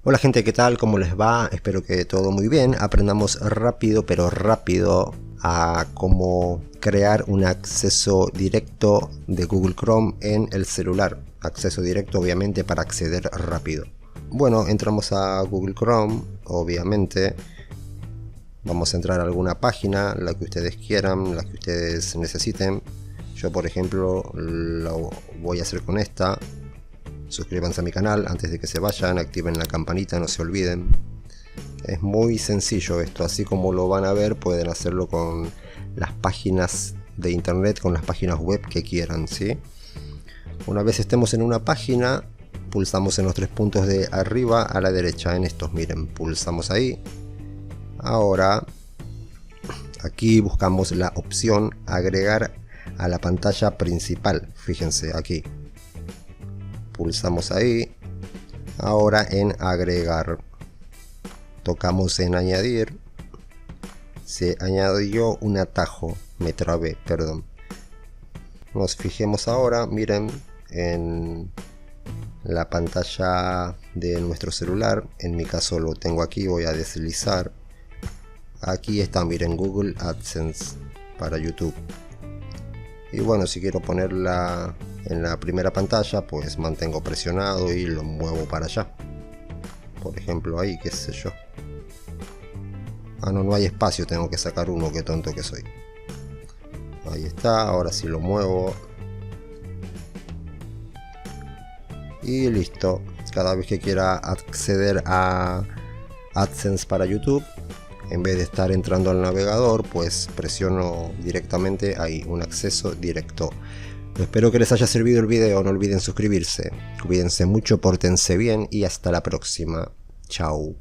Hola gente, ¿qué tal? ¿Cómo les va? Espero que todo muy bien. Aprendamos rápido, pero rápido a cómo crear un acceso directo de Google Chrome en el celular. Acceso directo obviamente para acceder rápido. Bueno, entramos a Google Chrome, obviamente. Vamos a entrar a alguna página, la que ustedes quieran, la que ustedes necesiten. Yo por ejemplo lo voy a hacer con esta. Suscríbanse a mi canal antes de que se vayan, activen la campanita, no se olviden. Es muy sencillo esto, así como lo van a ver pueden hacerlo con las páginas de internet, con las páginas web que quieran, ¿sí? Una vez estemos en una página, pulsamos en los tres puntos de arriba a la derecha, en estos, miren, pulsamos ahí. Ahora, aquí buscamos la opción agregar a la pantalla principal, fíjense aquí. Pulsamos ahí. Ahora en agregar tocamos en añadir. Se añadió un atajo, me trabé, perdón. Nos fijemos ahora, miren, en la pantalla de nuestro celular. En mi caso lo tengo aquí, voy a deslizar. Aquí está, miren, Google AdSense para YouTube. Y bueno, si quiero ponerla en la primera pantalla, pues mantengo presionado y lo muevo para allá. Por ejemplo ahí, qué sé yo. Ah, no hay espacio, tengo que sacar uno, qué tonto que soy. Ahí está, ahora sí lo muevo. Y listo. Cada vez que quiera acceder a AdSense para YouTube, en vez de estar entrando al navegador, pues presiono directamente ahí, un acceso directo. Espero que les haya servido el video, no olviden suscribirse. Cuídense mucho, pórtense bien y hasta la próxima. Chao.